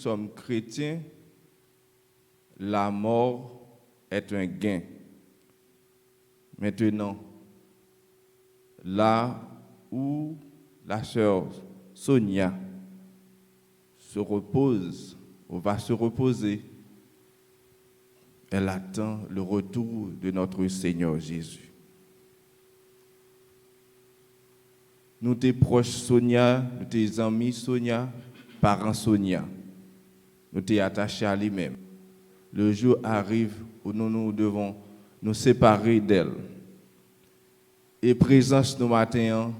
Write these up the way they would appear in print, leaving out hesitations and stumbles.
sommes chrétiens, la mort est un gain. Maintenant, là où la sœur Sonia se repose, ou va se reposer, elle attend le retour de notre Seigneur Jésus. Nous tes proches Sonia, nous tes amis Sonia, parents Sonia, nous t'es attachés à lui-même. Le jour arrive où nous devons nous séparer d'elle. Et présence nos matins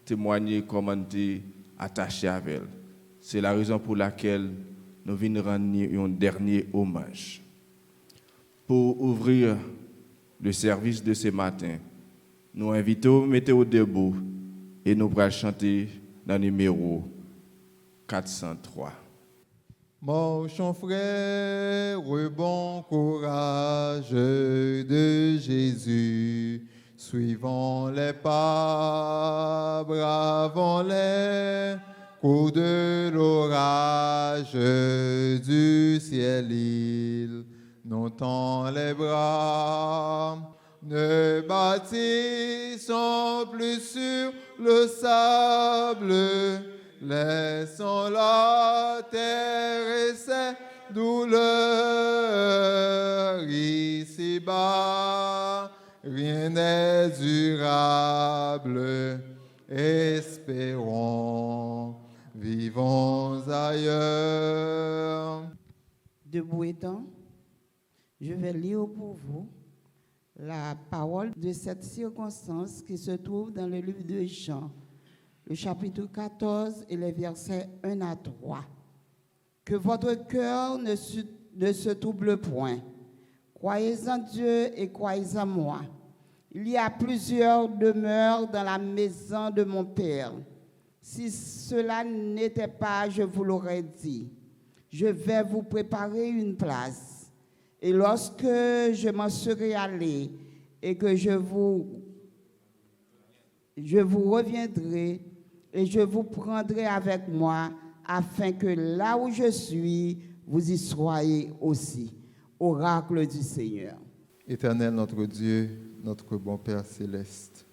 témoigner comment tu es attaché à elle. C'est la raison pour laquelle nous venons rendre un dernier hommage. Pour ouvrir le service de ce matin, nous invitons Météo debout et nous allons chanter dans le numéro 403. Marchons frère, bon courage de Jésus, suivons les pas, bravons les coups de l'orage du ciel, il nous tend les bras. Ne bâtissons plus sur le sable, laissons la terre et ses douleurs ici-bas. Rien n'est durable, espérons, vivons ailleurs. Debout étant, je vais lire pour vous la parole de cette circonstance qui se trouve dans le livre de Jean, le chapitre 14 et les versets 1 à 3. Que votre cœur ne se trouble point. Croyez en Dieu et croyez en moi. Il y a plusieurs demeures dans la maison de mon Père. Si cela n'était pas, je vous l'aurais dit. Je vais vous préparer une place. Et lorsque je m'en serai allé et que je vous reviendrai et je vous prendrai avec moi, afin que là où je suis, vous y soyez aussi. Oracle du Seigneur. Éternel notre Dieu, notre bon Père céleste,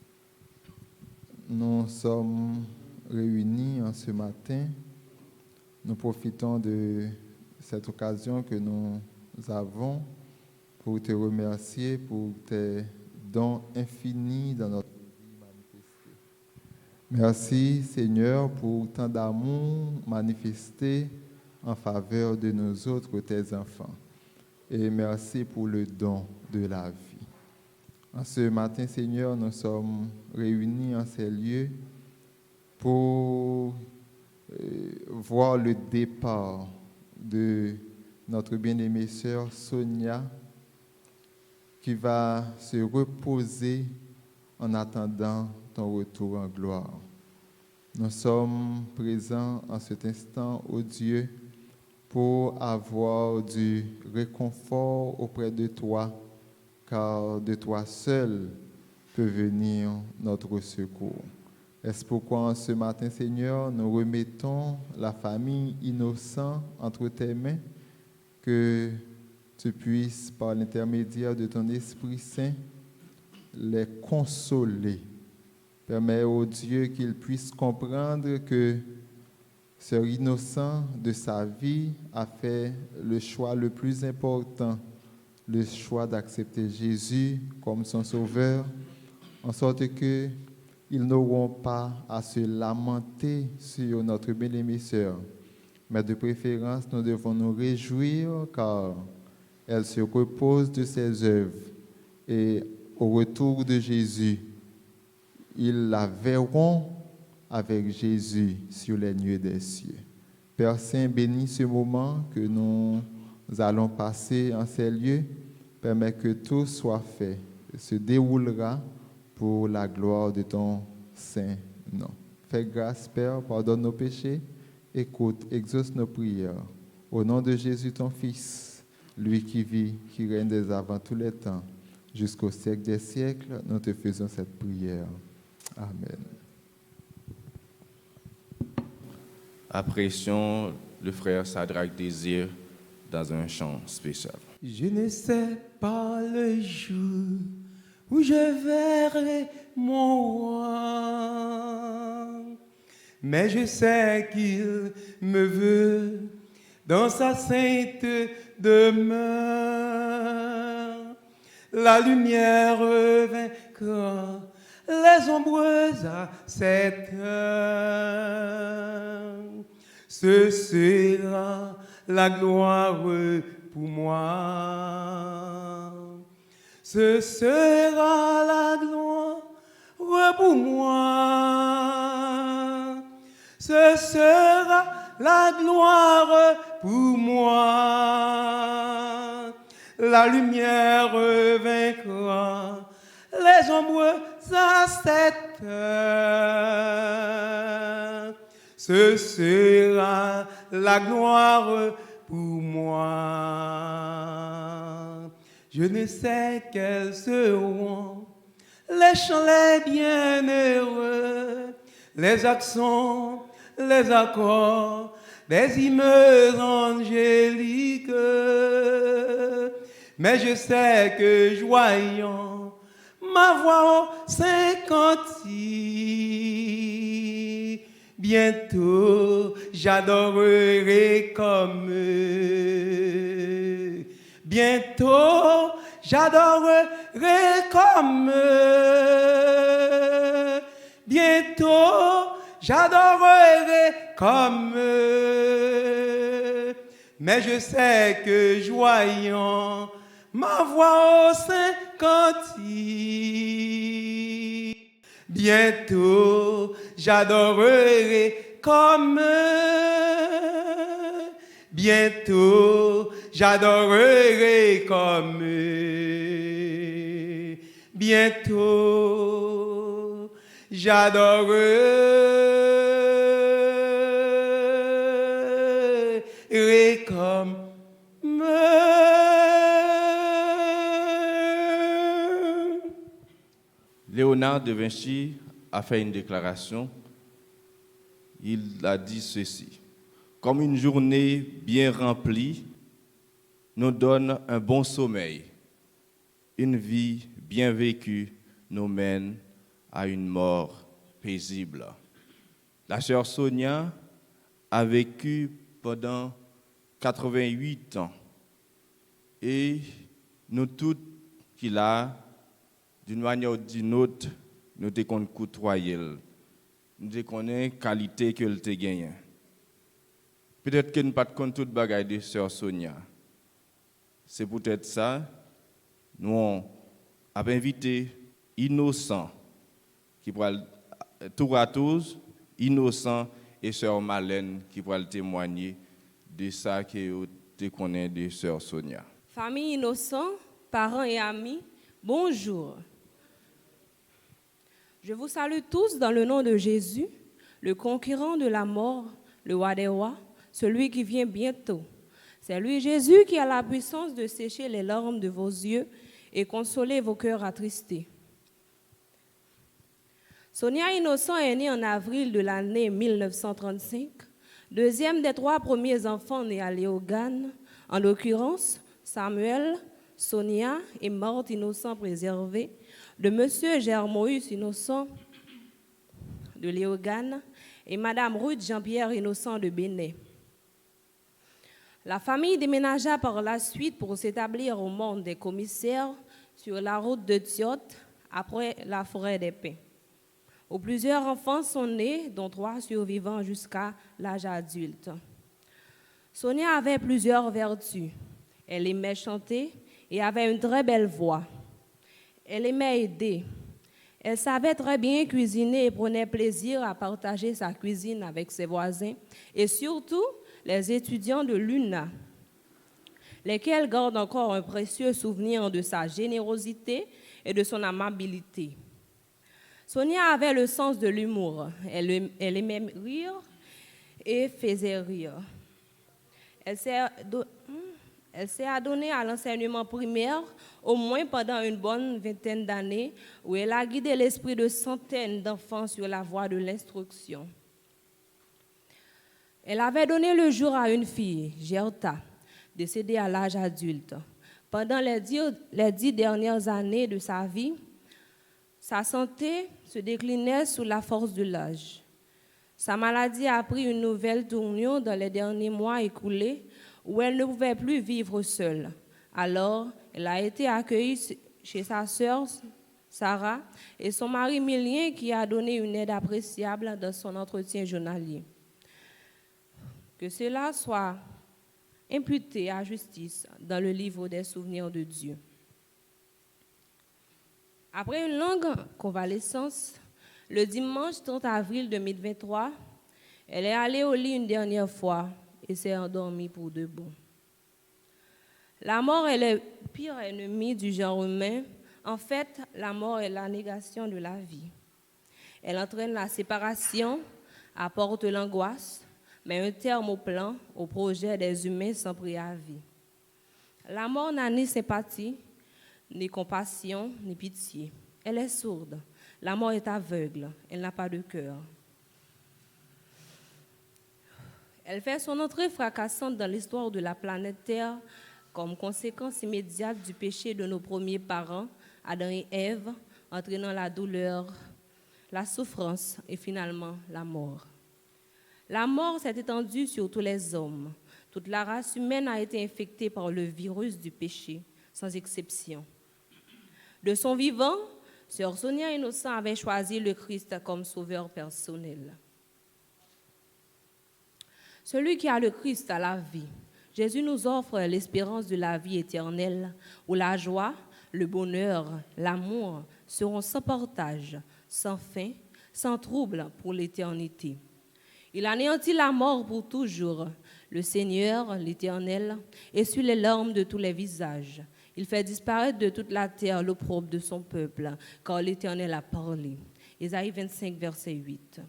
nous sommes réunis en ce matin. Nous profitons de cette occasion que nous avons pour te remercier pour tes dons infinis dans notre vie manifestée. Merci Seigneur pour tant d'amour manifesté en faveur de nous autres, tes enfants. Et merci pour le don de la vie. En ce matin, Seigneur, nous sommes réunis en ces lieux pour voir le départ de notre bien-aimée sœur Sonia, qui va se reposer en attendant ton retour en gloire. Nous sommes présents en cet instant, ô Dieu, pour avoir du réconfort auprès de toi, car de toi seul peut venir notre secours. Est-ce pourquoi en ce matin, Seigneur, nous remettons la famille innocente entre tes mains, que tu puisses, par l'intermédiaire de ton Esprit Saint, les consoler. Permets au Dieu qu'ils puissent comprendre que Sœur Innocent de sa vie a fait le choix le plus important, le choix d'accepter Jésus comme son sauveur, en sorte qu'ils n'auront pas à se lamenter sur notre bien-aimée sœur. Mais de préférence, nous devons nous réjouir car elle se repose de ses œuvres. Et au retour de Jésus, ils la verront avec Jésus sur les nuées des cieux. Père Saint, bénis ce moment que nous allons passer en ces lieux. Permets que tout soit fait, se déroulera pour la gloire de ton saint nom. Fais grâce, Père, pardonne nos péchés. Écoute, exauce nos prières. Au nom de Jésus, ton Fils, lui qui vit, qui règne dès avant tous les temps, jusqu'au siècle des siècles, nous te faisons cette prière. Amen. Apprécions le frère Sadrach désire dans un chant spécial. Je ne sais pas le jour où je verrai mon roi, mais je sais qu'il me veut dans sa sainte demeure. La lumière vaincra les ombres à cette heure. Ce sera la gloire pour moi. Ce sera la gloire pour moi. Ce sera la gloire pour moi. La lumière vaincra les ombres à cette heure. Ce sera la gloire pour moi. Je ne sais quels seront les chants les bienheureux, les accents, les accords des hymnes angéliques. Mais je sais que joyant ma voix au Saint-Cantique, bientôt j'adorerai comme eux. Bientôt j'adorerai comme eux. Bientôt j'adorerai comme eux. Mais je sais que joyant ma voix au Saint-Cantique, bientôt j'adorerai comme eux. Bientôt j'adorerai comme eux. Bientôt j'adorerai comme eux. Léonard de Vinci a fait une déclaration. Il a dit ceci: comme une journée bien remplie nous donne un bon sommeil, une vie bien vécue nous mène à une mort paisible. La sœur Sonia a vécu pendant 88 ans et nous tous qui là, d'une manière ou d'une autre, nous te côtoyer, nous te connaissons qualité que te gagne. Peut-être que nous ne pas compte toute bagaille de sœur Sonia. C'est peut-être ça, nous avons invité Innocent, qui pourra tour à tous, Innocent et sœur Marlène, qui pourra témoigner de ça que vous connaissez de sœur Sonia. Famille Innocent, parents et amis, bonjour. Je vous salue tous dans le nom de Jésus, le conquérant de la mort, le roi des rois, celui qui vient bientôt. C'est lui, Jésus, qui a la puissance de sécher les larmes de vos yeux et consoler vos cœurs attristés. Sonia Innocent est née en avril de l'année 1935, deuxième des 3 premiers enfants nés à Léogane, en l'occurrence Samuel, Sonia et Marthe Innocent préservés, de Monsieur Germoïs Innocent de Léogane et Madame Ruth Jean-Pierre Innocent de Bénet. La famille déménagea par la suite pour s'établir au monde des commissaires sur la route de Thiot, après la forêt des Pins, où plusieurs enfants sont nés, dont 3 survivants jusqu'à l'âge adulte. Sonia avait plusieurs vertus. Elle aimait chanter et avait une très belle voix. Elle aimait aider. Elle savait très bien cuisiner et prenait plaisir à partager sa cuisine avec ses voisins et surtout les étudiants de l'UNA, lesquels gardent encore un précieux souvenir de sa générosité et de son amabilité. Sonia avait le sens de l'humour. Elle aimait rire et faisait rire. Elle s'est adonnée à l'enseignement primaire au moins pendant une bonne vingtaine d'années, où elle a guidé l'esprit de centaines d'enfants sur la voie de l'instruction. Elle avait donné le jour à une fille, Gerta, décédée à l'âge adulte. Pendant les 10 dernières années de sa vie, sa santé se déclinait sous la force de l'âge. Sa maladie a pris une nouvelle tournure dans les derniers mois écoulés où elle ne pouvait plus vivre seule. Alors, elle a été accueillie chez sa sœur Sarah et son mari Milien qui a donné une aide appréciable dans son entretien journalier. Que cela soit imputé à justice dans le livre des souvenirs de Dieu. Après une longue convalescence, le dimanche 30 avril 2023, elle est allée au lit une dernière fois et s'est endormie pour de bon. La mort est le pire ennemi du genre humain. En fait, la mort est la négation de la vie. Elle entraîne la séparation, apporte l'angoisse, met un terme au plan, au projet des humains sans préavis. La mort n'a ni sympathie, ni compassion, ni pitié. Elle est sourde. La mort est aveugle. Elle n'a pas de cœur. Elle fait son entrée fracassante dans l'histoire de la planète Terre comme conséquence immédiate du péché de nos premiers parents, Adam et Ève, entraînant la douleur, la souffrance et finalement la mort. La mort s'est étendue sur tous les hommes. Toute la race humaine a été infectée par le virus du péché, sans exception. De son vivant, Sœur Sonia Innocent avait choisi le Christ comme sauveur personnel. Celui qui a le Christ a la vie. Jésus nous offre l'espérance de la vie éternelle, où la joie, le bonheur, l'amour seront sans partage, sans fin, sans trouble pour l'éternité. Il anéantit la mort pour toujours. Le Seigneur, l'Éternel, essuie les larmes de tous les visages. Il fait disparaître de toute la terre l'opprobre de son peuple, car l'Éternel a parlé. Ésaïe 25, verset 8.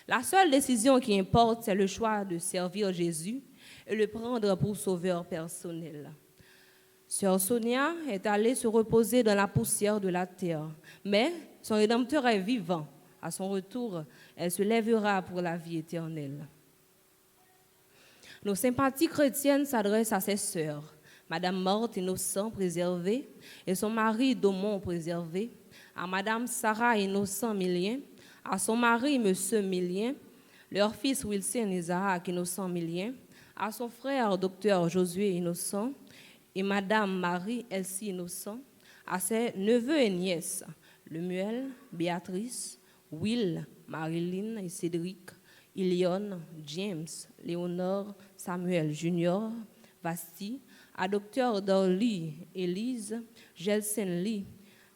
La seule décision qui importe, c'est le choix de servir Jésus et le prendre pour sauveur personnel. Sœur Sonia est allée se reposer dans la poussière de la terre, mais son Rédempteur est vivant. À son retour, elle se lèvera pour la vie éternelle. Nos sympathies chrétiennes s'adressent à ses sœurs, Madame Morte Innocent préservée et son mari Domon préservé, à Madame Sarah Innocent Milien, à son mari Monsieur Milien, leur fils Wilson Isaac Innocent Milien, à son frère Dr Josué Innocent et Madame Marie Elsie Innocent, à ses neveux et nièces, Lemuel, Béatrice, Will, Marilyn et Cédric, Ilion, James, Léonore, Samuel Junior, Vasti, à Dr Dorly, Élise, Gelsen Lee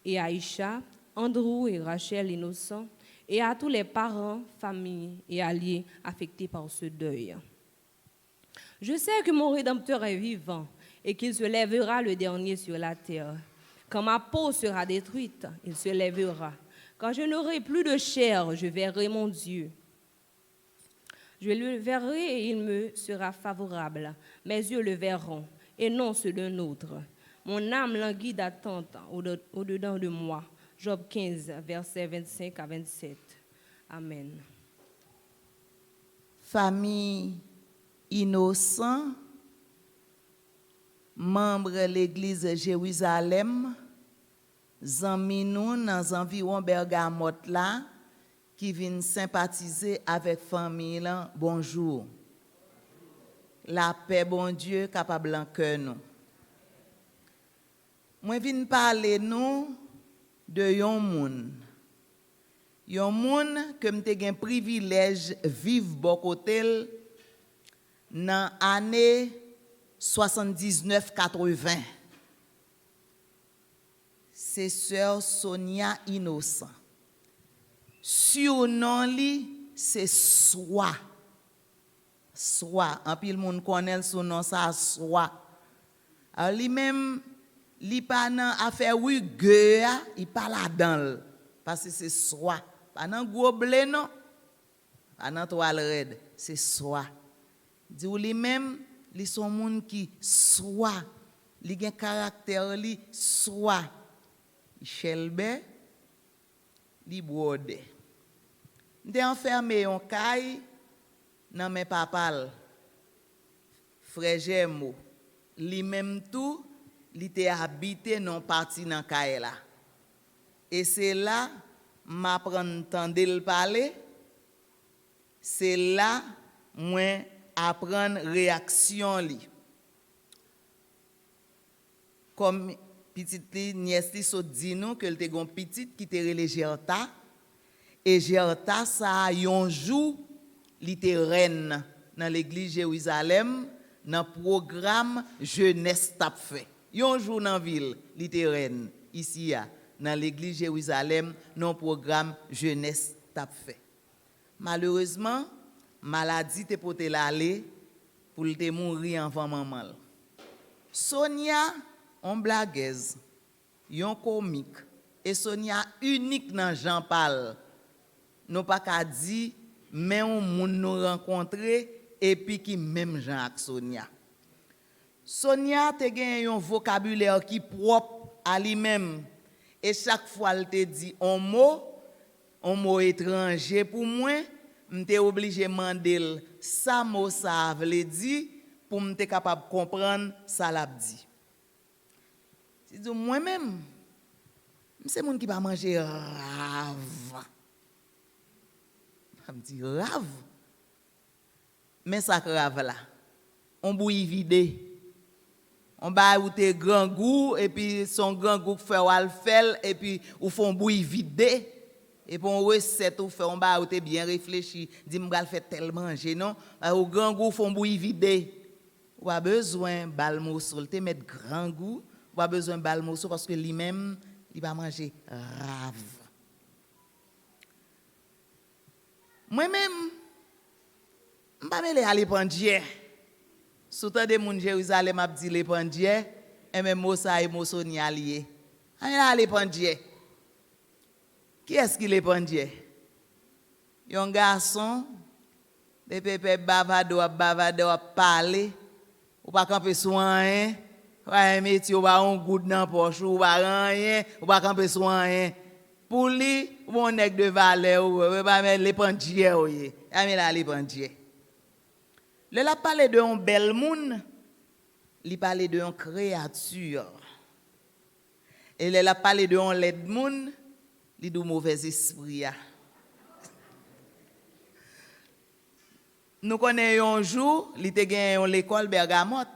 et Aïcha, Andrew et Rachel Innocent, et à tous les parents, familles et alliés affectés par ce deuil. Je sais que mon Rédempteur est vivant et qu'il se lèvera le dernier sur la terre. Quand ma peau sera détruite, il se lèvera. Quand je n'aurai plus de chair, je verrai mon Dieu. Je le verrai et il me sera favorable. Mes yeux le verront et non ceux d'un autre. Mon âme languit d'attente au-dedans de moi. Job 15, versets 25 à 27. Amen. Famille Innocent, membre de l'église Jérusalem, zanmi nou dans environ Bergamote là, qui viennent sympathiser avec famille là, bonjour. La paix, bon Dieu, capable en cœur nous. Moi viens parler nous de yon moun. Yon moun que m'te gen privilège vivre bon côté dans année 79-80. C'est sœur Sonia Innocent. Surnom li c'est Soi. Soi, en pile moun connaît son nom ça Soi. Alors lui même li pa nan affaire oui gueux, il pas là-dedans parce que c'est Soi. Pas nan gros blé non. Pas nan toile red, c'est Soi. Di ou li même li son moun qui Soi. Li gen caractère li Soi. Chelbe li brode. M'te enfermé en caille nan men papal, frère Germo, lui-même tout, il était habité non parti dans Kaela. Et c'est là, m'apprendre entendre le parler, c'est là, moi, apprendre réaction li. Comme petite nièce li so dit nous que te gon petite qui te relé Gerta et Gerta ça yon jour li te reine dans l'église Jérusalem dans programme jeunesse t'a fait. Yon jour dans ville li te reine ici dans l'église Jérusalem dans programme jeunesse t'a fait. Malheureusement maladie te pote l'aller pour te mourir avant maman. Sonia on blagueuse, yon comique, et Sonia unique dans Jean Paul. Nous pas qu'à dire, mais on moun nous rencontrer et puis qui même Jean avec Sonia. Sonia te gen un vocabulaire qui propre à lui-même et chaque fois elle te dit un mot étranger pour moi, m'te obligé demander ça mot ça veut dire pour m'te capable comprendre ça l'a dit. C'est moi-même, c'est moun qui va manger rave. Je me dis rave. Mais ça rave là, on bouille vide. On va ou te grand goût et puis son grand goût fait ou al fait et puis ou font bouille vide et puis on recette ou fait on va ou te bien réfléchi, dit m'gal fait tellement manger non, au grand goût font bouille vide. Ou a besoin balmousol te mettre grand goût. Pas besoin de balmousou parce que lui-même, il va manger rave. Moi-même, je ne vais pas aller pendier. Soutant de moun Jérusalem a dit les pendier, et même Mosa et Mosoni alliés. Je vais aller pendier. Qui est-ce qui les pendier? Un garçon, des pépés bavado a parler, ou pas camper soin. Ouais, métier, ou pas un goût dans poche, ou pas rien, ou pas camper soin. Pour lui, mon nèg de valeur, ou pas mettre les pendiers, oui. Amé la les pendiers. Le la parler de un bel monde, il parler de une créature. Et le la parler de un laid monde, il dit mauvais esprit. Nous connaissons un jour, il te gagné l'école Bergamote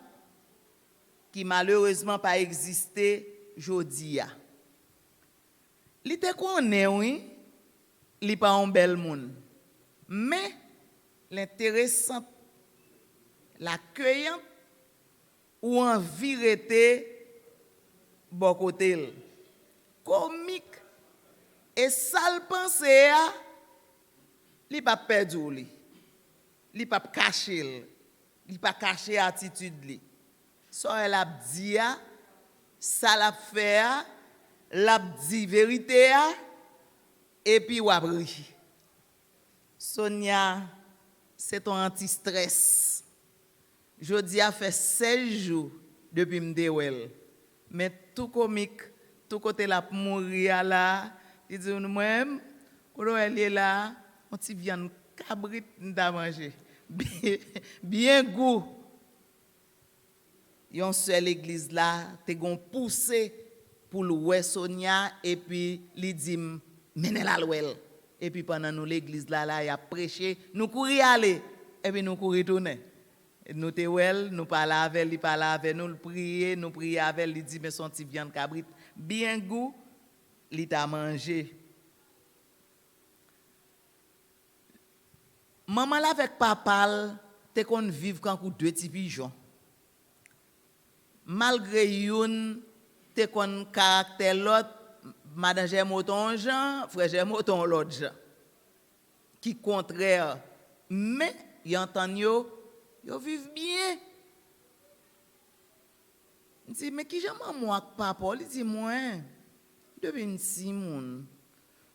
qui malheureusement pas existé jodi a. Li te connaît oui, li pas un bel monde. Mais l'intéressant, l'accueillant ou envie rete bon côté comique et sale pensée a li pas perdu li pas cacher li pas cacher attitude li. So elle a dit ça l'a fait l'a dit vérité et puis ou abri. Sonia, c'est ton anti-stress. Jodi a fait 16 jours depuis m'dewel. Mais tout comique, tout côté la mourir là, il dit moi-même, quand elle est là, on t'y vient cabrit n'a manger. Bien goût. Yon seule église là, te gon poussé pour louer Sonia et puis li dit menez la louel. Et puis pendant nous l'église là il a prêché, nous courir aller et puis nous courir tourner. Nous te wel, nous parler avec, il parler avec nous, prier avec, il dit mais son petit viande cabrit bien goût, il t'a mangé. Maman là avec papa, te kon vivre quand deux petits pigeons. Malgré yon te kon caractère l'autre, madame Germoton Jean, frère Germoton l'autre Jean. Qui contraire, mais yon entend yo vivent bien. Il dit mais qui j'aime moi papa, il dit moi depuis une Simon.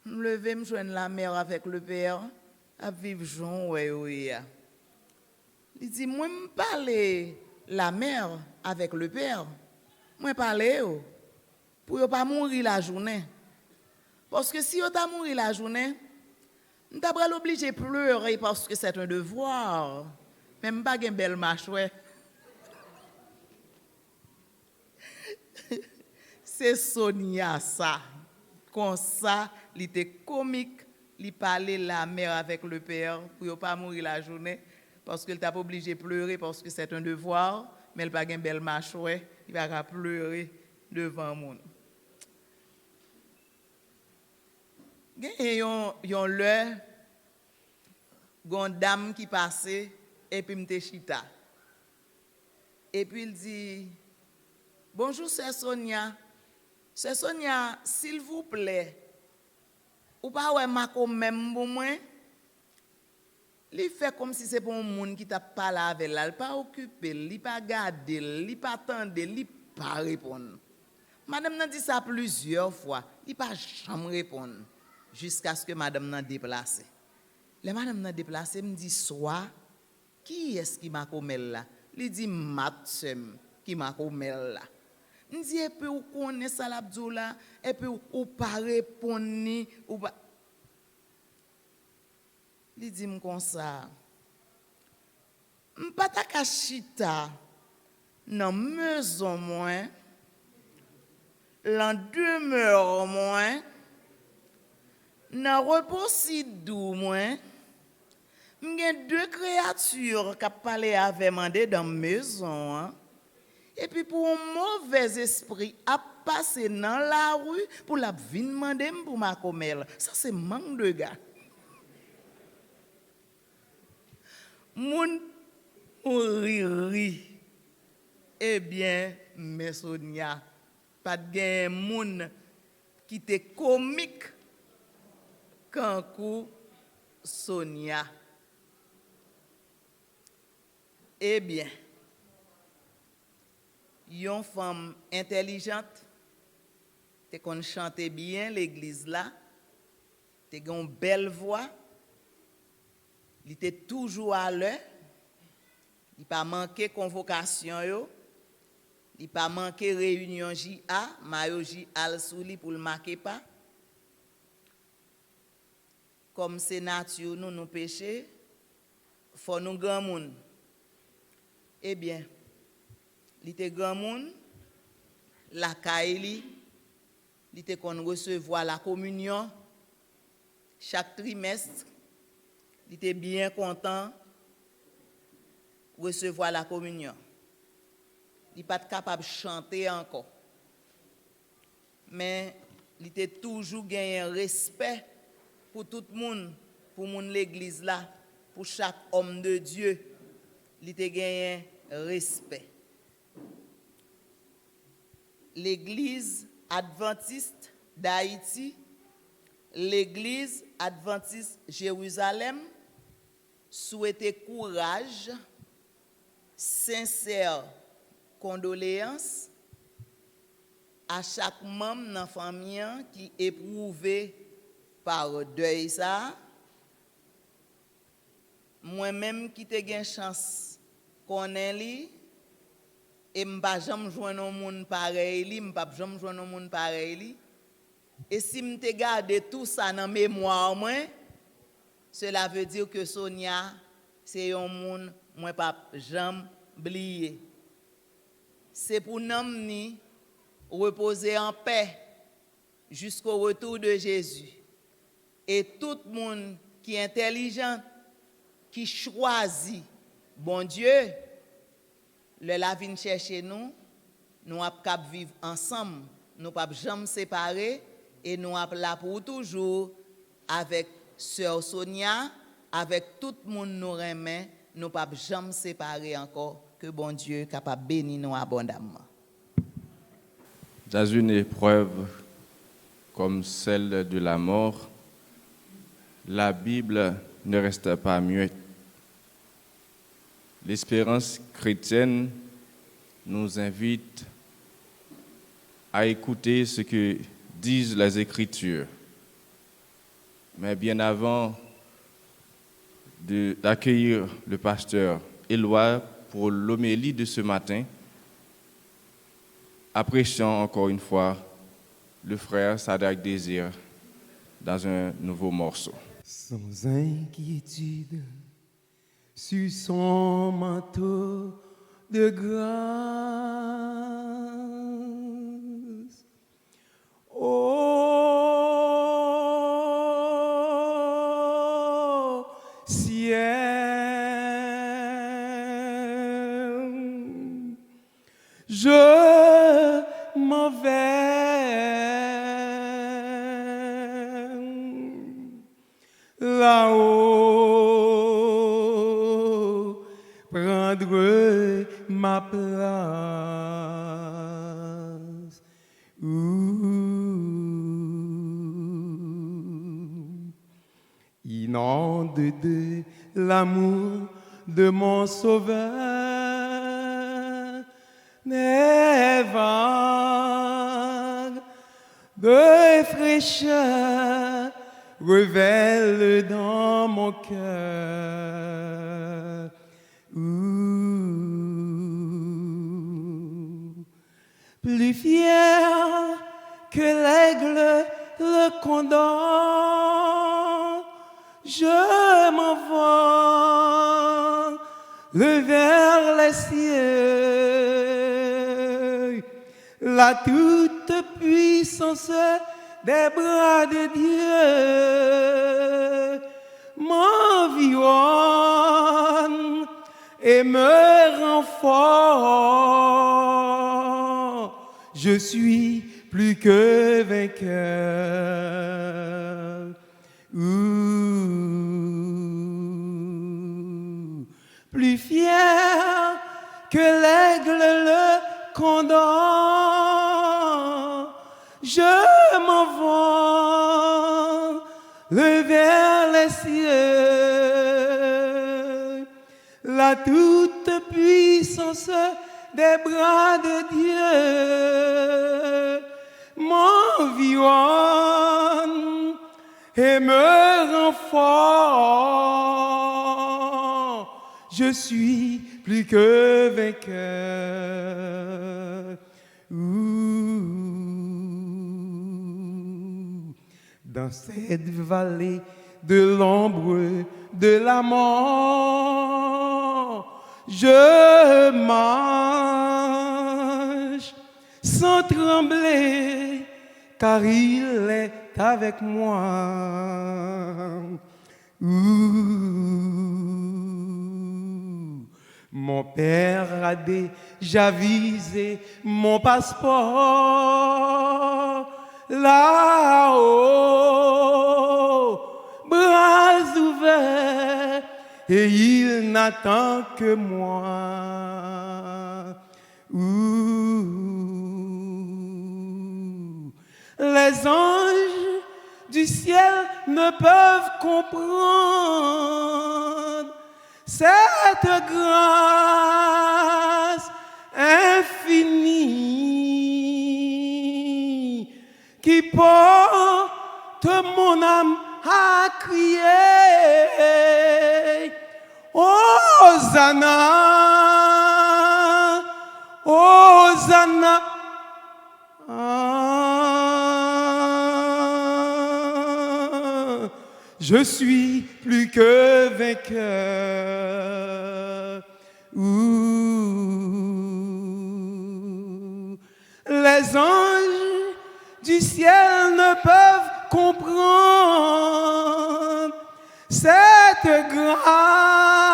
Me lever me joindre la mère avec le père à vivre Jean ouais. Il dit moi me parler la mère avec le père, moi parler pour ne pas mourir la journée. Parce que si on t'a mourir la journée, Je suis obligé de pleurer parce que c'est un devoir. Même pas une belle marche, ouais. C'est Sonia, ça. Comme ça, il était comique. Il parlait la mère avec le père pour ne pas mourir la journée. Parce qu'il t'a obligé de pleurer parce que c'est un devoir. Mais il n'a pas une belle marche, ouais. Il va pleurer devant le monde. Il y a une dame qui passait et puis me chita. Et puis il dit, bonjour, c'est Sonia. C'est Sonia, s'il vous plaît, ou pas ouais ma même pour moi. Il fait comme si c'est pour un monde qui t'a parlé avec elle, il pas occupé, il pas gardé, il pas attendre, il pas répondre. Madame n'a dit ça plusieurs fois, il pas jamais répondre jusqu'à ce que madame n'a déplacé. La madame n'a déplacé, me dit soit qui est-ce qui m'a commis là? Il dit Matsem qui m'a commis là. Il dit et puis ou connaît ça l'abdou là et puis ou pas répondre ni ou pas. Il dit comme ça. M'pas ta kachita nan maison moins l'en demeure moins nan repos si doux moins. M'gen deux créatures qui parlé avec mandé dans maison hein? Et puis pour un mauvais esprit à passer dans la rue pour la vinn mandé pour ma commelle. Ça c'est manque de gars. Moun ri. Eh bien, mais Sonia, pas de gen moun qui te comique quand coup Sonia. Eh bien, yon femme intelligente, te kon chante bien l'église là, te gon belle voix, il était toujours à l'heure, il pas manqué convocation yo, il pas manqué réunion JA, mayo JA souli pour le marquer pas. Comme c'est nature nous péché, faut nous grand monde. Eh bien, il était grand monde, la kaili, il était qu'on recevoir la communion chaque trimestre. Il était bien content de recevoir la communion. Il n'est pas capable de chanter encore. Mais il était toujours gagné un respect pour tout le monde, pour l'église là, pour chaque homme de Dieu. Il était gagné respect. L'église adventiste d'Haïti, l'église adventiste Jérusalem, souhaiter courage, sincère condoléances à chaque membre de la famille qui est éprouvé par deuil ça. Moi-même qui te gain chance connais li et m'pa jamais joindre un monde pareil li, m'pa jamais joindre un monde pareil li. Et si m'te garder tout ça dans mémoire moi, cela veut dire que Sonia c'est un monde moi pas jamais oublier. C'est pour nous reposer en paix jusqu'au retour de Jésus. Et tout le monde qui est intelligent, qui choisit bon Dieu, le la vient chercher nous avons vivre ensemble, nous ne pouvons jamais séparer et nous sommes là pour toujours avec Sœur Sonia, avec tout le monde nous remet, nous ne pouvons jamais séparer encore, que bon Dieu est capable de bénir nous abondamment. Dans une épreuve comme celle de la mort, la Bible ne reste pas muette. L'espérance chrétienne nous invite à écouter ce que disent les Écritures. Mais bien avant d'accueillir le pasteur Éloi pour l'homélie de ce matin, apprécions encore une fois le frère Sadak Désir dans un nouveau morceau. sans inquiétude, sur son manteau de grâce. Oh, ciel, je m'en vais là-haut prendre ma place. Inonde de l'amour de mon sauveur, des vagues de fraîcheur révèlent dans mon cœur. Plus fier que l'aigle, le condor, je m'envole vers les cieux. La toute puissance des bras de Dieu m'environne et me rend fort. Je suis plus que vainqueur. Plus fier que l'aigle, le condor, je m'envole vers les cieux. La toute puissance des bras de Dieu m'environne et me rend fort. Je suis plus que vainqueur. Dans cette vallée de l'ombre de la mort, je marche sans trembler, car il est avec moi. Mon père a déjà visé mon passeport. Là-haut, bras ouverts, et il n'attend que moi. Les anges du ciel ne peuvent comprendre cette grâce infinie qui porte mon âme à crier Hosanna, Hosanna. Je suis plus que vainqueur. Les anges du ciel ne peuvent comprendre cette grâce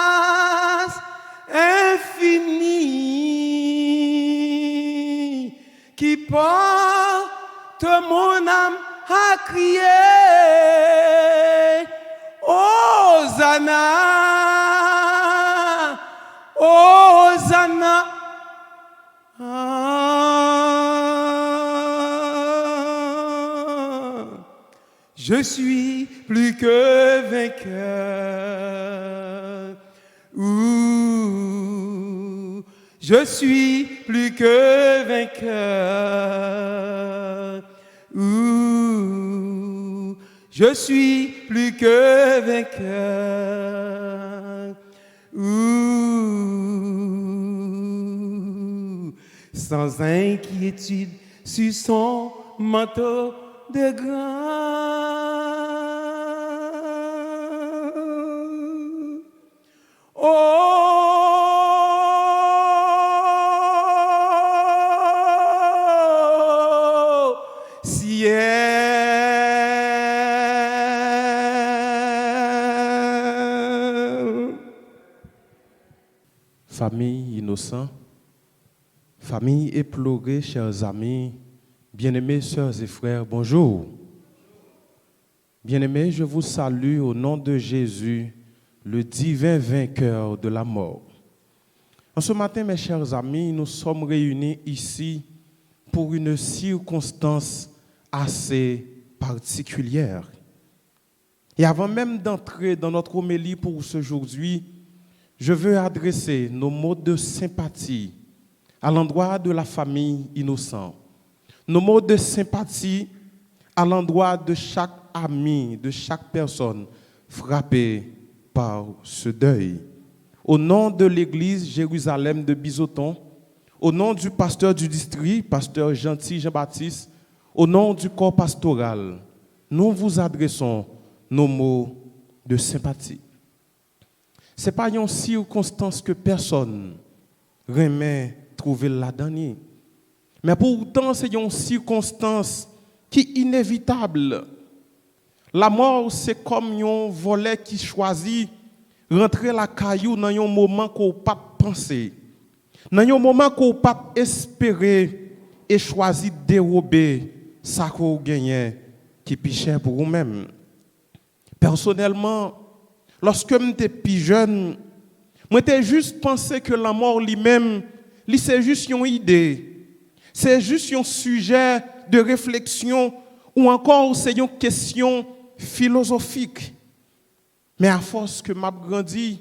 infinie qui porte mon âme à crier Hosanna, Hosanna. Je suis plus que vainqueur. Je suis plus que vainqueur. Je suis plus que vainqueur. Sans inquiétude sur son manteau de grâce. Oh, ciel. Famille innocente, famille éplorée, chers amis, bien-aimés sœurs et frères, bonjour. Bien-aimés, je vous salue au nom de Jésus, le divin vainqueur de la mort. En ce matin, mes chers amis, nous sommes réunis ici pour une circonstance assez particulière. Et avant même d'entrer dans notre homélie pour ce aujourd'hui, je veux adresser nos mots de sympathie à l'endroit de la famille innocente. Nos mots de sympathie à l'endroit de chaque ami, de chaque personne frappée par ce deuil. Au nom de l'église Jérusalem de Bizoton, au nom du pasteur du district, pasteur Gentil Jean-Baptiste, au nom du corps pastoral, nous vous adressons nos mots de sympathie. Ce n'est pas une circonstance que personne remet trouver là-dedans. Mais pourtant, c'est une circonstance qui est inévitable. La mort, c'est comme un volet qui choisit rentrer la caillou dans un moment qu'on n'a pas pensé, dans un moment qu'on n'a pas espéré et choisi dérober ça qu'on gagne qui est plus cher pour vous-même. Personnellement, lorsque j'étais plus jeune, moi j'étais juste pensé que la mort lui-même, c'est juste une idée, c'est juste un sujet de réflexion ou encore c'est une question philosophique. Mais à force que m'a grandi,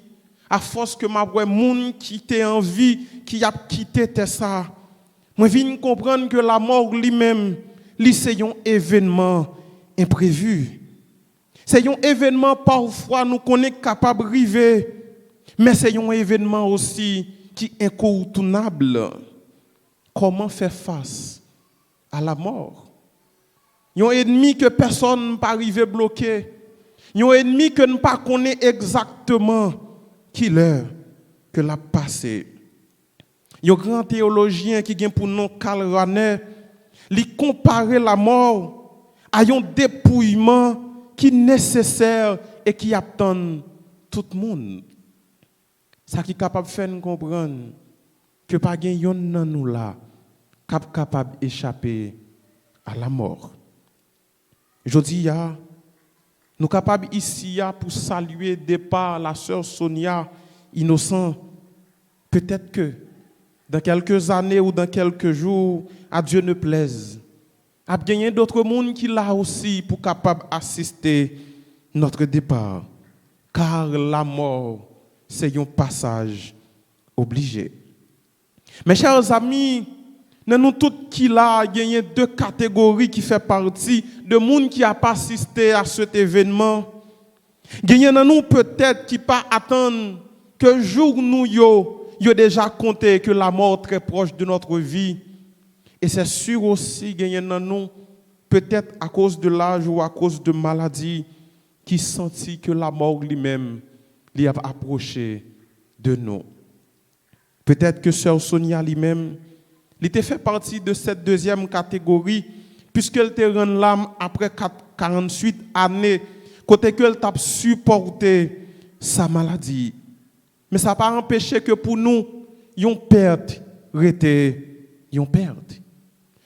à force que m'a vois moun qui était en vie, qui a quitté ça, moi viens comprendre que la mort lui-même, c'est un événement imprévu. C'est un événement parfois nous connaît capable de arriver, mais c'est un événement aussi qui est incontournable. Comment faire face à la mort? Un ennemi que personne ne peut arriver à bloquer. Un ennemi que ne pas connaît exactement qui l'heure que l'a passé. Un grand théologien qui vient pour nous Karl Rahner, il compare la mort à un dépouillement qui est nécessaire et qui attend tout le monde. Ça qui est capable de faire nous comprendre que pas yon nan nous là capable d'échapper à la mort. Je dis nous sommes capables ici pour saluer départ la sœur Sonia innocent. Peut-être que dans quelques années ou dans quelques jours, à Dieu ne plaise, à gagner d'autres mondes qui là aussi pour capable assister notre départ. Car la mort, c'est un passage obligé. Mes chers amis, nous tous qui là, il y a deux catégories qui font partie de monde qui a pas assisté à cet événement. Il y a nous peut-être qui pas attendre que jour nous yo déjà compté que la mort est très proche de notre vie. Et c'est sûr aussi qu'il y a nous peut-être à cause de l'âge ou à cause de maladie qui sentit que la mort lui-même lui a approché de nous. Peut-être que sœur Sonia lui-même il était fait partie de cette deuxième catégorie, puisqu'elle était rendue l'âme après 48 années, côté qu'elle t'a supporté sa maladie. Mais ça n'a pas empêché que pour nous, une perte était une perte.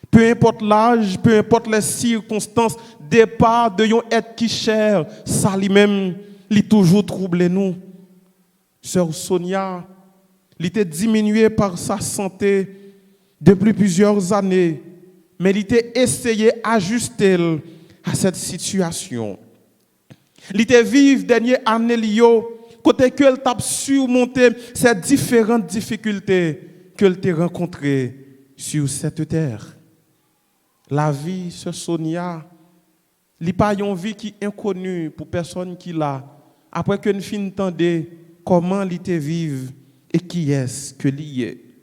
Peu importe l'âge, peu importe les circonstances, départ de un être qui cher, ça lui-même, il toujours troublé nous. Sœur Sonia, il était diminué par sa santé depuis plusieurs années, mais il était essayé d'ajuster à cette situation. Il était vivre dernière année, côté qu'elle t'a surmonté ces différentes difficultés qu'elle t'a rencontrées sur cette terre. La vie, ce Sonia, il n'y a pas une vie qui est inconnue pour personne qui l'a. Après qu'une fin entendait comment il était vivre et qui est-ce que l'y est.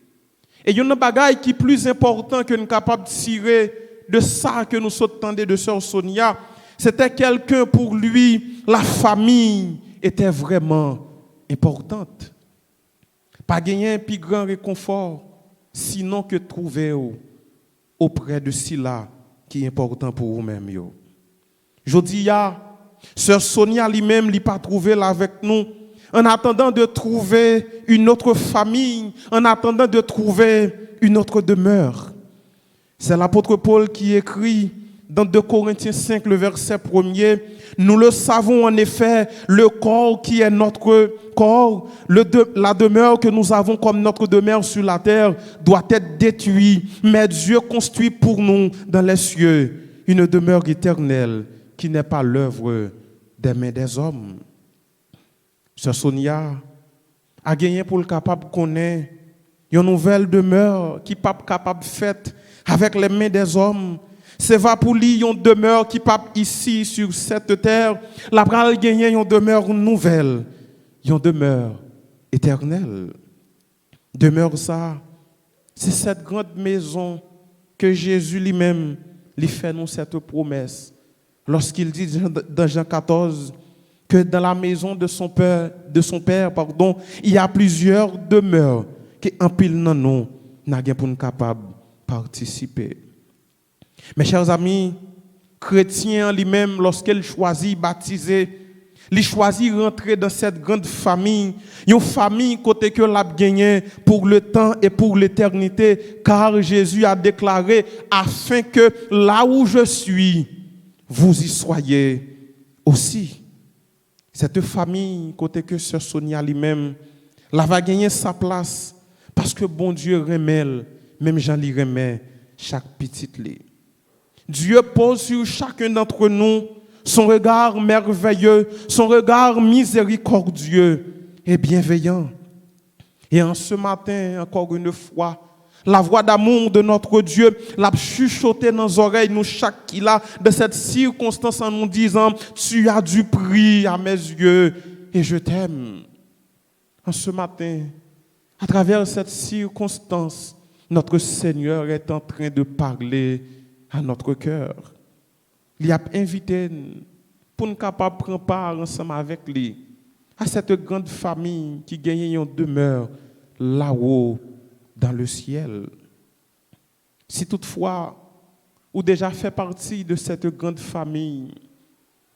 Et il y a un bagage qui est plus important que nous sommes capables de tirer de ça que nous entendons de sœur Sonia. C'était quelqu'un pour lui, la famille était vraiment importante. Pas gagner un plus grand réconfort, sinon que trouver auprès de cela qui est important pour vous-même. Je dis, Sœur Sonia lui-même, n'a pas trouvé là avec nous, en attendant de trouver une autre famille, en attendant de trouver une autre demeure. C'est l'apôtre Paul qui écrit dans 2 Corinthiens 5, le verset 1er, nous le savons en effet, le corps qui est notre corps, la demeure que nous avons comme notre demeure sur la terre doit être détruite, mais Dieu construit pour nous dans les cieux une demeure éternelle qui n'est pas l'œuvre des mains des hommes. Sœur Sonia a gagné pour le capable de connaître une nouvelle demeure qui n'est pas capable de faire avec les mains des hommes. C'est va pour lui une demeure qui n'est pas ici sur cette terre. La pral gagner une demeure nouvelle, une demeure éternelle. Demeure ça, c'est cette grande maison que Jésus lui-même lui fait nous cette promesse. Lorsqu'il dit dans Jean 14 que dans la maison de son père, il y a plusieurs demeures qui en pile non nous n'a pas pour nous capable participer. Mes chers amis, chrétien lui-même lorsqu'il choisit baptiser, il choisit rentrer dans cette grande famille, une famille côté que l'a gagné pour le temps et pour l'éternité, car Jésus a déclaré afin que là où je suis, vous y soyez aussi. Cette famille, côté que Sœur Sonia lui-même, la va gagner sa place parce que bon Dieu remet, même Jean lui remet chaque petite lit. Dieu pose sur chacun d'entre nous son regard merveilleux, son regard miséricordieux et bienveillant. Et en ce matin, encore une fois, la voix d'amour de notre Dieu l'a chuchoté dans nos oreilles, nous chaque qui l'a de cette circonstance en nous disant, tu as du prix à mes yeux et je t'aime. En ce matin, à travers cette circonstance, notre Seigneur est en train de parler à notre cœur. Il a invité pour nous capables de prendre part ensemble avec lui à cette grande famille qui gagne une demeure là-haut dans le ciel. Si toutefois, ou déjà fait partie de cette grande famille,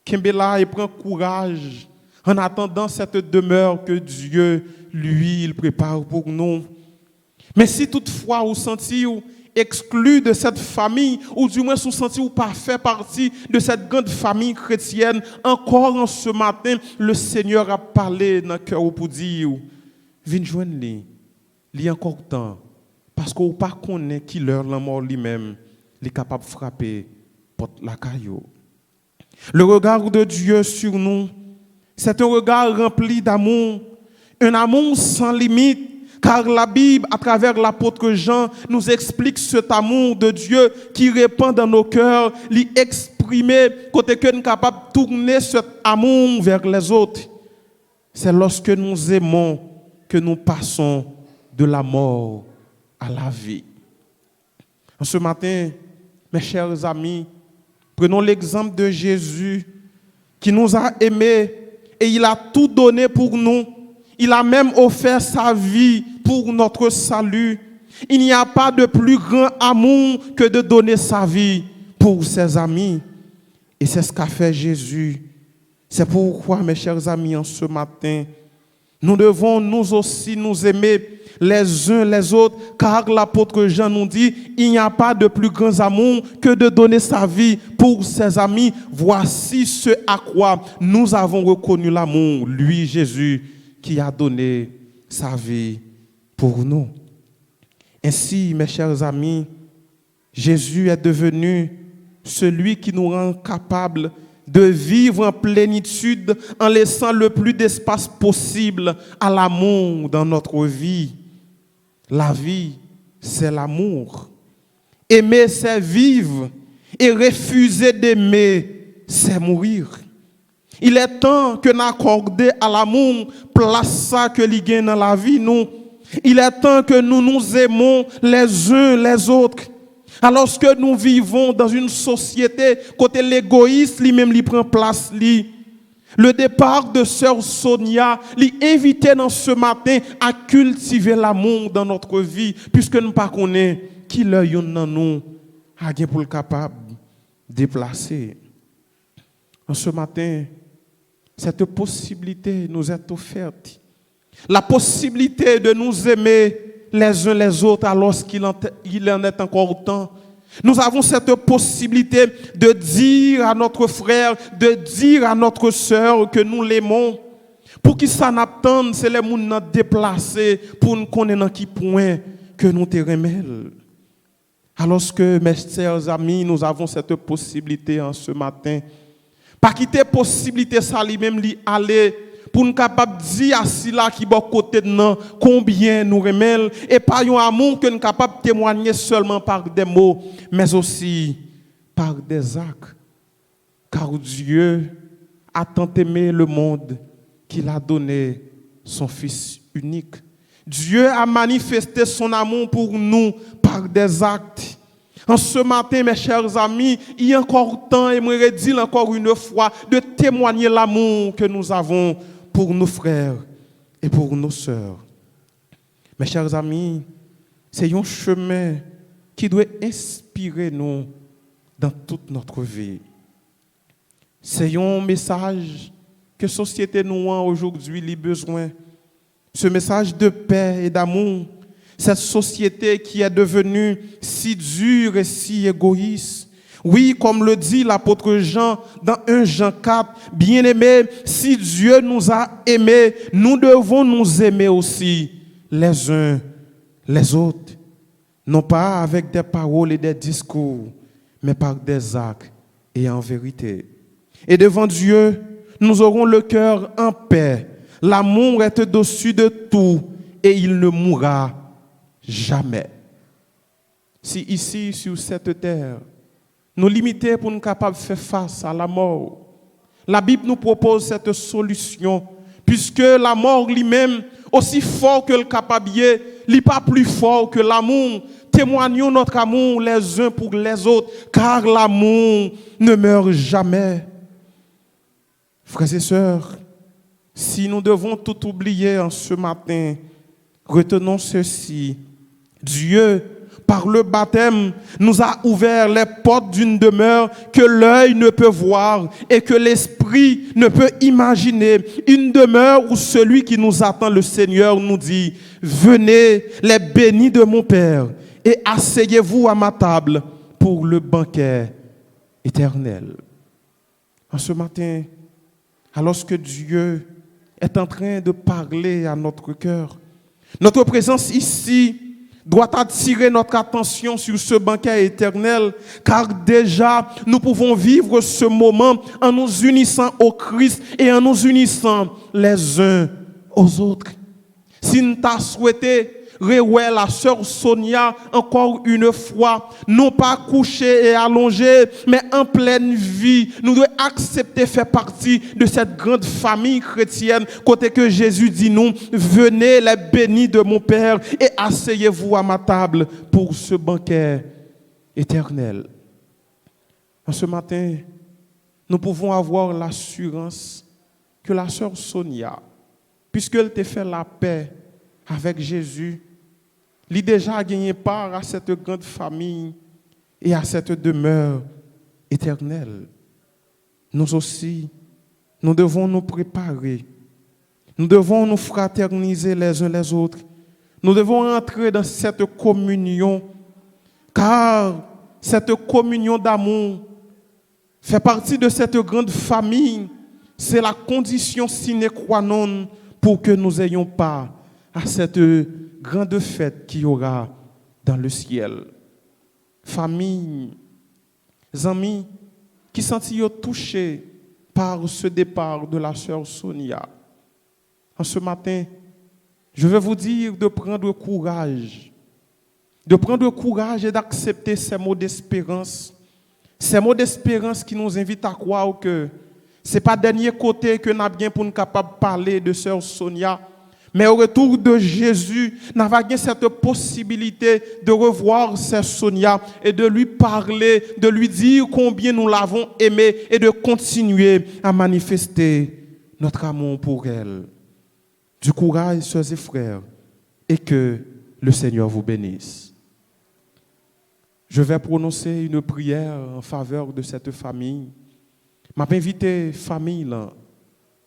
Kimbela et prend courage en attendant cette demeure que Dieu, lui, il prépare pour nous. Mais si toutefois vous sentez exclu de cette famille, ou du moins vous sentez ou pas fait partie de cette grande famille chrétienne, encore en ce matin, le Seigneur a parlé dans le cœur pour dire, viens joindre lui. Il y a encore temps, parce qu'on ne connaît pas qui leur la mort lui-même, il est capable de frapper porte la caillou. Le regard de Dieu sur nous, c'est un regard rempli d'amour, un amour sans limite, car la Bible, à travers l'apôtre Jean, nous explique cet amour de Dieu qui répand dans nos cœurs, l'y exprimer, côté que nous sommes capables de tourner cet amour vers les autres. C'est lorsque nous aimons que nous passons de la mort à la vie. En ce matin, mes chers amis, prenons l'exemple de Jésus qui nous a aimés et il a tout donné pour nous. Il a même offert sa vie pour notre salut. Il n'y a pas de plus grand amour que de donner sa vie pour ses amis. Et c'est ce qu'a fait Jésus. C'est pourquoi, mes chers amis, en ce matin, nous devons nous aussi nous aimer les uns les autres, car l'apôtre Jean nous dit, il n'y a pas de plus grand amour que de donner sa vie pour ses amis. Voici ce à quoi nous avons reconnu l'amour, lui Jésus, qui a donné sa vie pour nous. Ainsi, mes chers amis, Jésus est devenu celui qui nous rend capables de vivre en plénitude en laissant le plus d'espace possible à l'amour dans notre vie. La vie, c'est l'amour. Aimer, c'est vivre. Et refuser d'aimer, c'est mourir. Il est temps que nous accordions à l'amour place ça que l'il gagne dans la vie, nous. Il est temps que nous nous aimons les uns les autres. Alors que nous vivons dans une société, côté l'égoïsme, lui-même, lui prend place, lui. Le départ de sœur Sonia l'invitait dans ce matin à cultiver l'amour dans notre vie, puisque nous ne connaissons pas qui l'œil dans nous a bien pour le capable de déplacer. En ce matin, cette possibilité nous est offerte. La possibilité de nous aimer les uns les autres alors qu'il en est encore temps. Nous avons cette possibilité de dire à notre frère, de dire à notre sœur que nous l'aimons. Pour qui ça n'attend, c'est les gens nous déplacer pour nous connaître dans qui point que nous te remettons. Alors que, mes chers amis, nous avons cette possibilité en ce matin. Pas quitter possibilité ça lui-même lui aller pour nous capable dire à cela qui est côté de nous combien nous remettons et pas un amour que nous capable témoigner seulement par des mots mais aussi par des actes. Car Dieu a tant aimé le monde qu'il a donné son Fils unique. Dieu a manifesté son amour pour nous par des actes. En ce matin, mes chers amis, il y a encore temps, et j'aimerais dire encore une fois, de témoigner l'amour que nous avons pour nos frères et pour nos sœurs. Mes chers amis, c'est un chemin qui doit inspirer nous dans toute notre vie. C'est un message que la société nous a aujourd'hui a besoin. Ce message de paix et d'amour. Cette société qui est devenue si dure et si égoïste. Oui, comme le dit l'apôtre Jean dans 1 Jean 4, bien-aimés, si Dieu nous a aimés, nous devons nous aimer aussi les uns les autres. Non pas avec des paroles et des discours, mais par des actes et en vérité. Et devant Dieu, nous aurons le cœur en paix. L'amour est au-dessus de tout et il ne mourra jamais. Si ici, sur cette terre, nous limitons pour nous capables de faire face à la mort, la Bible nous propose cette solution, puisque la mort lui-même, aussi fort que le capable, n'est pas plus fort que l'amour. Témoignons notre amour les uns pour les autres, car l'amour ne meurt jamais. Frères et sœurs, si nous devons tout oublier en ce matin, retenons ceci. Dieu, par le baptême, nous a ouvert les portes d'une demeure que l'œil ne peut voir et que l'esprit ne peut imaginer. Une demeure où celui qui nous attend, le Seigneur, nous dit, venez les bénis de mon Père et asseyez-vous à ma table pour le banquet éternel. En ce matin, alors que Dieu est en train de parler à notre cœur, notre présence ici doit attirer notre attention sur ce banquet éternel, car déjà nous pouvons vivre ce moment en nous unissant au Christ et en nous unissant les uns aux autres. Si nous t'as souhaité réouer la sœur Sonia encore une fois, non pas couchée et allongée, mais en pleine vie, nous devons accepter faire partie de cette grande famille chrétienne, côté que Jésus dit nous, venez les bénis de mon Père et asseyez-vous à ma table pour ce banquet éternel. En ce matin, nous pouvons avoir l'assurance que la sœur Sonia, puisqu'elle t'a fait la paix avec Jésus, il a déjà gagné part à cette grande famille et à cette demeure éternelle. Nous aussi, nous devons nous préparer. Nous devons nous fraterniser les uns les autres. Nous devons entrer dans cette communion, car cette communion d'amour fait partie de cette grande famille. C'est la condition sine qua non pour que nous ayons part à cette grande fête qu'il y aura dans le ciel. Famille, amis, qui sentirent touchés par ce départ de la sœur Sonia. En ce matin, je vais vous dire de prendre courage. De prendre courage et d'accepter ces mots d'espérance. Ces mots d'espérance qui nous invitent à croire que ce n'est pas dernier côté que nous avons bien pour nous capables de parler de sœur Sonia. Mais au retour de Jésus, nous avons cette possibilité de revoir sœur Sonia et de lui parler, de lui dire combien nous l'avons aimée et de continuer à manifester notre amour pour elle. Du courage, sœurs et frères, et que le Seigneur vous bénisse. Je vais prononcer une prière en faveur de cette famille. Je vais inviter la famille là,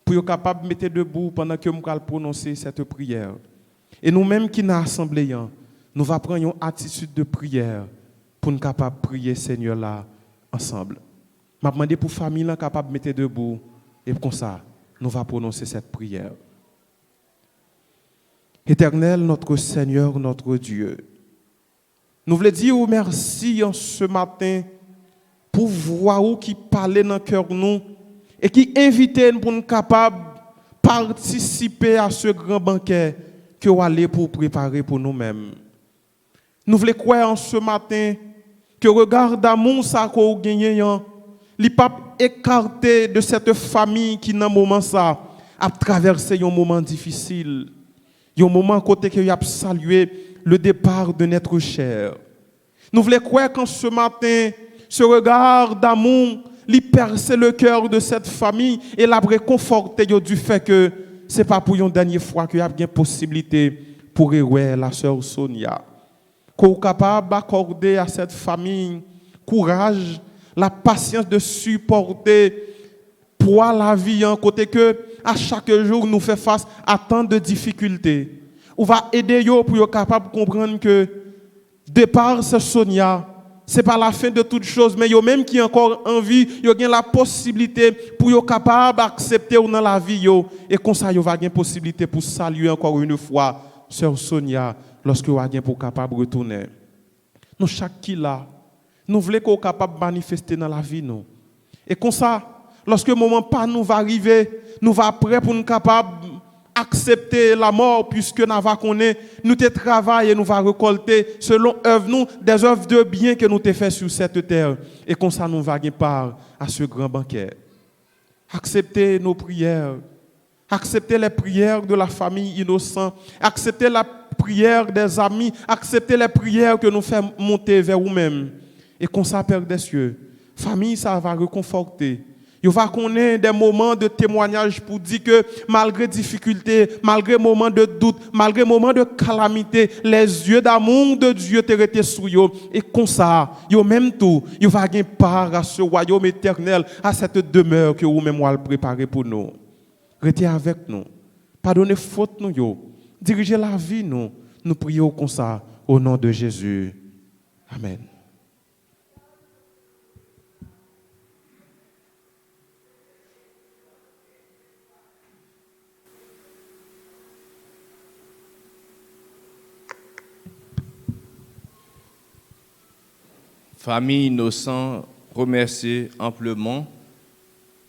pour être capable de mettre debout pendant que je vais prononcer cette prière. Et nous-mêmes qui sommes assemblés, nous allons prendre une attitude de prière pour nous capables de prier Seigneur là ensemble. Je vais demander pour la famille là capable de mettre debout et comme ça, nous allons prononcer cette prière. Éternel, notre Seigneur, notre Dieu, nous voulons dire merci en ce matin pour voir où qui parlait dans le cœur nous et qui invitait nous pour nous capables de participer à ce grand banquet que nous allons pour préparer pour nous-mêmes. Nous voulons croire en ce matin que le regard d'amour ça qu'on a gagné, il pas écarté de cette famille qui dans moment ça a traversé un moment difficile. Il y a un moment côté que a salué le départ de notre chair. Nous voulons croire qu'en ce matin, ce regard d'amour, il perce le cœur de cette famille et l'a réconforté du fait que ce n'est pas pour une dernière fois qu'il y a une possibilité pour érouer la sœur Sonia. Qu'on est capable d'accorder à cette famille courage, la patience de supporter pour la vie en côté que à chaque jour nous fait face à tant de difficultés. On va aider yo pour être capable de comprendre que départ c'est Sonia, c'est pas la fin de toute chose, mais yo même qui encore en vie, yo gagne la possibilité pour être capable d'accepter dans la vie yo et comme ça yo va gagne possibilité pour saluer encore une fois sœur Sonia lorsque yo va gagne pour capable retourner. Nous chaque qui là, nous voulons qu'on capable de manifester dans la vie nous. Et comme ça lorsque le moment pas nous va arriver, nous va prêt pour nous capables accepter la mort puisque nous va connaître nous te travail et nous va récolter selon œuvre nous des œuvres de bien que nous te fait sur cette terre et comme ça nous va gagner part à ce grand banquet. Accepter nos prières, accepter les prières de la famille innocente, accepter la prière des amis, accepter les prières que nous faisons monter vers nous-mêmes. Et comme ça, Père des cieux, famille, ça va réconforter. Il va connaître des moments de témoignage pour dire que malgré difficultés, malgré moments de doute, malgré moments de calamité, les yeux d'amour de Dieu te restent sur eux. Et comme ça, yo même tout, il va gagner part à ce royaume éternel, à cette demeure que vous-même allez préparer pour nous. Restez avec nous. Pardonnez faute nous yo. Dirigez la vie nous. Nous prions comme ça au nom de Jésus. Amen. Famille innocente, remercier amplement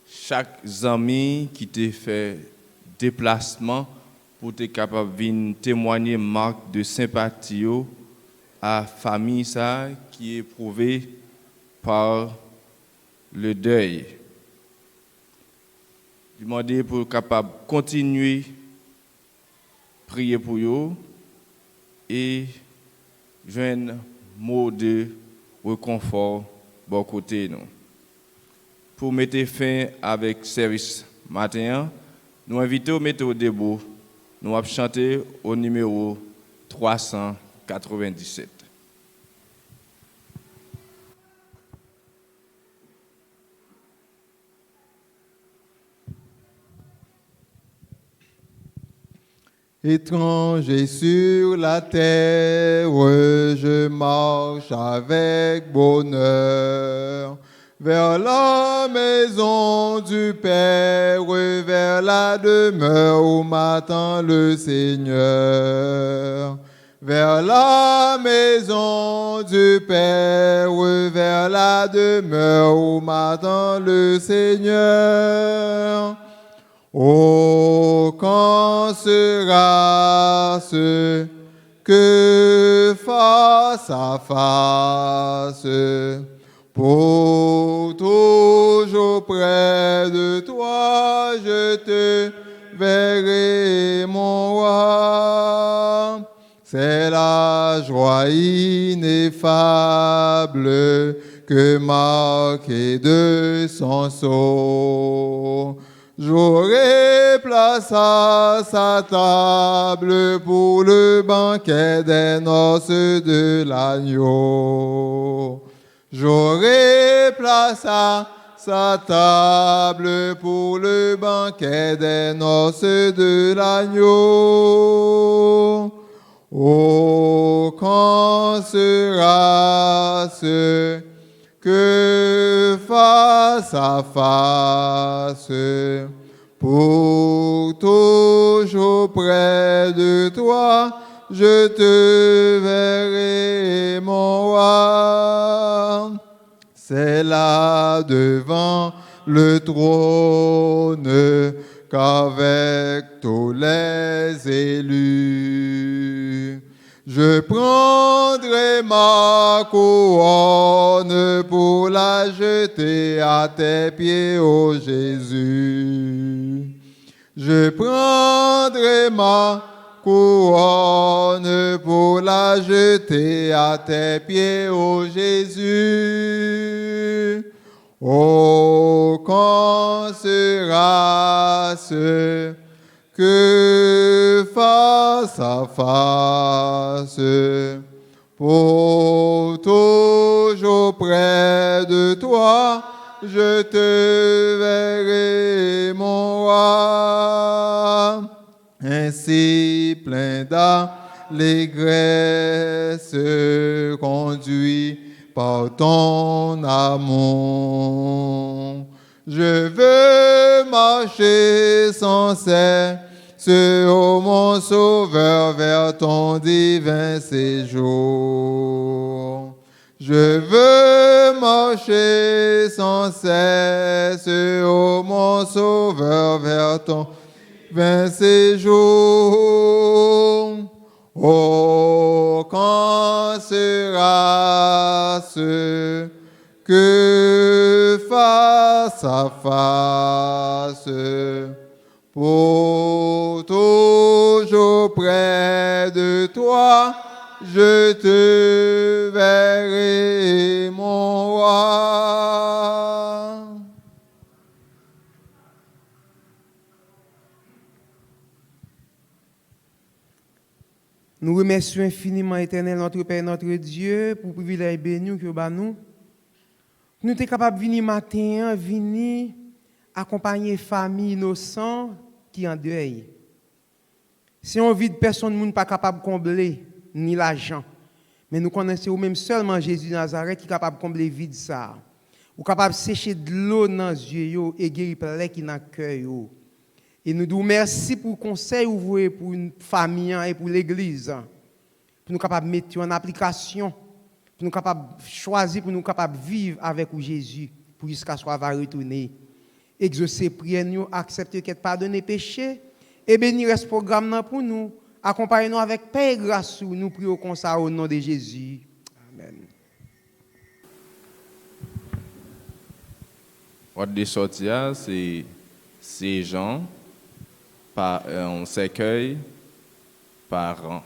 chaque ami qui t'a fait déplacement pour être capable de venir témoigner marque de sympathie à la famille ça qui est éprouvée par le deuil. Demander pour être capable de continuer à prier pour eux et joindre mot de réconfort bon côté nous. Pour mettre fin avec service matin, nous invitons à mettre au debout. Nous allons chanter au numéro 397. Étranger sur la terre, je marche avec bonheur vers la maison du Père, vers la demeure où m'attend le Seigneur. Vers la maison du Père, vers la demeure où m'attend le Seigneur. Oh, quand sera ce que face à face, pour toujours près de toi, je te verrai, mon roi. C'est la joie ineffable que marque de son sceau. J'aurai place à sa table pour le banquet des noces de l'agneau. J'aurai place à sa table pour le banquet des noces de l'agneau. Oh, quand sera ce que face à face, pour toujours près de toi, je te verrai, mon roi. C'est là devant le trône qu'avec tous les élus, je prendrai ma couronne pour la jeter à tes pieds, ô Jésus. Je prendrai ma couronne pour la jeter à tes pieds, ô Jésus. Oh, quand sera ce que face à face, pour toujours près de toi, je te verrai, mon roi. Ainsi plein d'allégresse, conduit par ton amour. Je veux marcher sans cesse, ô mon sauveur, vers ton divin séjour. Je veux marcher sans cesse, ô mon sauveur, vers ton divin séjour. Oh, quand sera ce que face à face, pour toujours près de toi, je te verrai, mon roi. Nous remercions infiniment, Éternel, notre Père, notre Dieu, pour le privilège béni que nous. Nous sommes capables de venir matin, venir accompagner famille innocente qui en deuil. Si on vide, personne n'est pas capable de combler, ni l'argent. Mais nous connaissons même seulement Jésus de Nazareth qui est capable de combler vide ça. Ou capable de sécher de l'eau dans les yeux et guérir les qui dans le cœur. Et nous disons merci pour le conseil ouvert pour une famille et pour l'Église. Pour nous capables de mettre en application, pour nous capables de choisir, pour nous capables de vivre avec Jésus, pour jusqu'à ce qu'on va retourner. Exaucer prière, nous accepter qu'être pardonné péché et bénir ce programme pour nous. Accompagnez-nous avec paix et grâce. Nous prions comme ça au nom de Jésus. Amen. Ordre de sortie, c'est ces gens par un cercueil par an.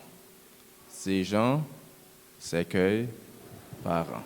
Ces gens, cercueil par an.